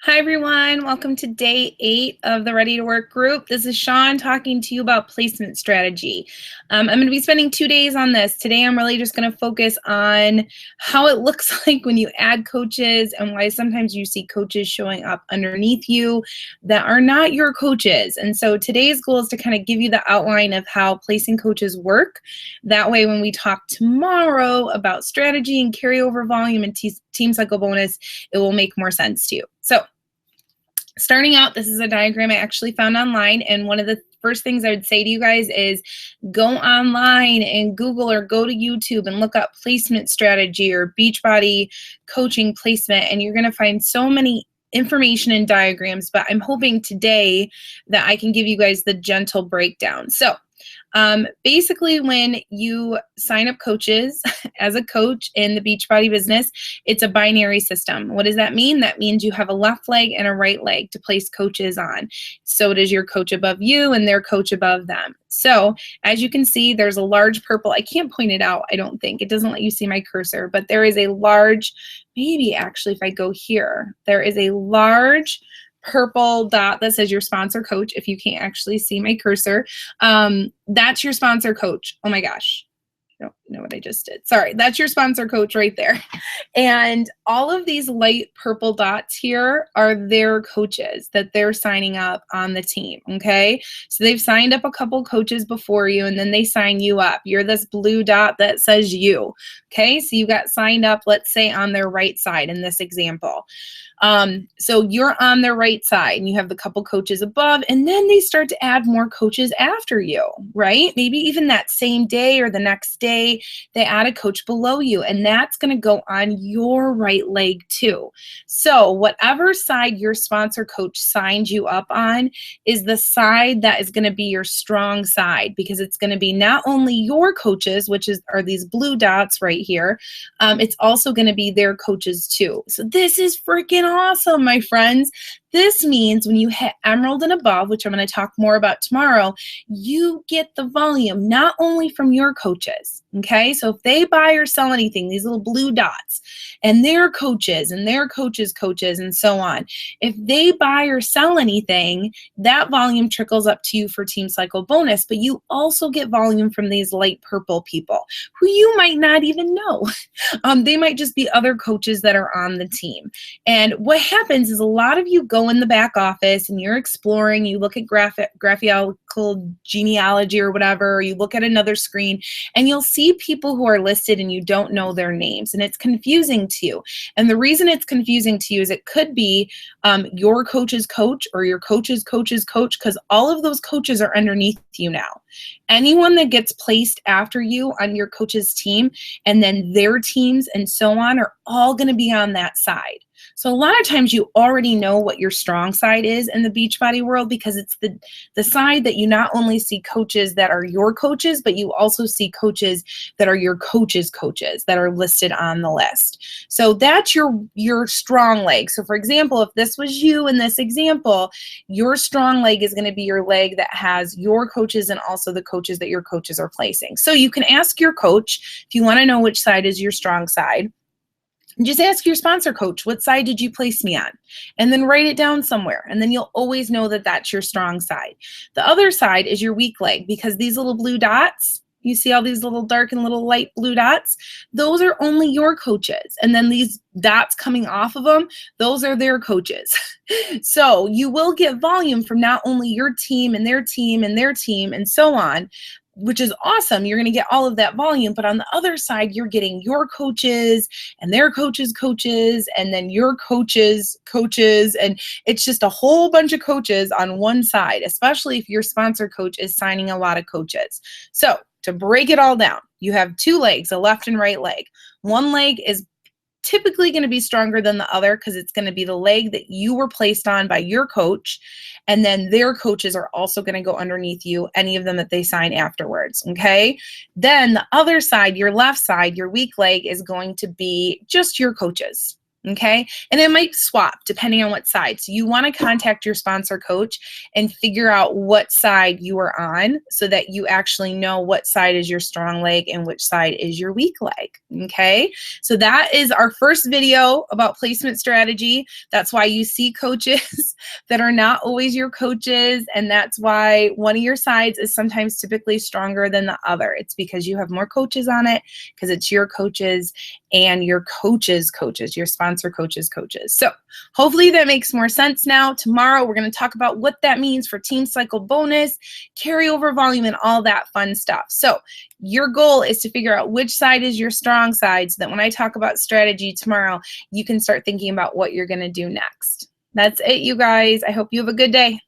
Hi, everyone. Welcome to day 8 of the Ready to Work group. This is Sean talking to you about placement strategy. I'm going to be spending 2 days on this. Today, I'm really just going to focus on how it looks like when you add coaches and why sometimes you see coaches showing up underneath you that are not your coaches. And so today's goal is to kind of give you the outline of how placing coaches work. That way, when we talk tomorrow about strategy and carryover volume and team cycle bonus, it will make more sense to you. So starting out, this is a diagram I actually found online, and one of the first things I would say to you guys is go online and Google or go to YouTube and look up placement strategy or Beachbody coaching placement, and you're going to find so many information and diagrams, but I'm hoping today that I can give you guys the gentle breakdown. So basically, when you sign up coaches as a coach in the Beachbody business, it's a binary system. What does that mean? That means you have a left leg and a right leg to place coaches on. So does your coach above you and their coach above them. So as you can see, there's a large purple. I can't point it out, I don't think. It doesn't let you see my cursor, but there is a large, maybe actually if I go here, there is a large purple dot that says your sponsor coach. If you can't actually see my cursor, that's your sponsor coach. Oh my gosh, I don't know what I just did. Sorry, that's your sponsor coach right there. And all of these light purple dots here are their coaches that they're signing up on the team, okay? So they've signed up a couple coaches before you, and then they sign you up. You're this blue dot that says you, okay? So you got signed up, let's say, on their right side in this example. So you're on their right side and you have the couple coaches above, and then they start to add more coaches after you, right? Maybe even that same day or the next day, they add a coach below you, and that's going to go on your right leg too. So whatever side your sponsor coach signed you up on is the side that is going to be your strong side, because it's going to be not only your coaches, which are these blue dots right here, it's also going to be their coaches too. So this is freaking awesome, my friends. This means when you hit Emerald and above, which I'm going to talk more about tomorrow, you get the volume not only from your coaches, okay? So if they buy or sell anything, these little blue dots, and their coaches and their coaches' coaches and so on, if they buy or sell anything, that volume trickles up to you for Team Cycle bonus, but you also get volume from these light purple people who you might not even know. They might just be other coaches that are on the team. And what happens is a lot of you go in the back office and you're exploring, you look at graphical genealogy or whatever, or you look at another screen and you'll see people who are listed and you don't know their names, and it's confusing to you. And the reason it's confusing to you is it could be your coach's coach or your coach's coach's coach, because all of those coaches are underneath you now. Anyone that gets placed after you on your coach's team and then their teams and so on are all going to be on that side. So a lot of times you already know what your strong side is in the Beachbody world, because it's the side that you not only see coaches that are your coaches, but you also see coaches that are your coaches' coaches that are listed on the list. So that's your strong leg. So for example, if this was you in this example, your strong leg is going to be your leg that has your coaches and also the coaches that your coaches are placing. So you can ask your coach if you want to know which side is your strong side. Just ask your sponsor coach, what side did you place me on? And then write it down somewhere. And then you'll always know that that's your strong side. The other side is your weak leg, because these little blue dots, you see all these little dark and little light blue dots? Those are only your coaches. And then these dots coming off of them, those are their coaches. So you will get volume from not only your team and their team and their team and so on, which is awesome. You're going to get all of that volume, but on the other side, you're getting your coaches and their coaches' coaches, and then your coaches' coaches, and it's just a whole bunch of coaches on one side, especially if your sponsor coach is signing a lot of coaches. So to break it all down, you have two legs, a left and right leg. One leg is typically going to be stronger than the other because it's going to be the leg that you were placed on by your coach, and then their coaches are also going to go underneath you, any of them that they sign afterwards, okay? Then the other side, your left side, your weak leg, is going to be just your coaches, Okay, and it might swap depending on what side. So you want to contact your sponsor coach and figure out what side you are on so that you actually know what side is your strong leg and which side is your weak leg. Okay, so that is our first video about placement strategy. That's why you see coaches that are not always your coaches, and that's why one of your sides is sometimes typically stronger than the other. It's because you have more coaches on it, because it's your coaches and your coaches' coaches, your sponsor coaches' coaches. So hopefully that makes more sense now. Tomorrow we're going to talk about what that means for team cycle bonus, carryover volume, and all that fun stuff. So your goal is to figure out which side is your strong side so that when I talk about strategy tomorrow, you can start thinking about what you're going to do next. That's it, you guys. I hope you have a good day.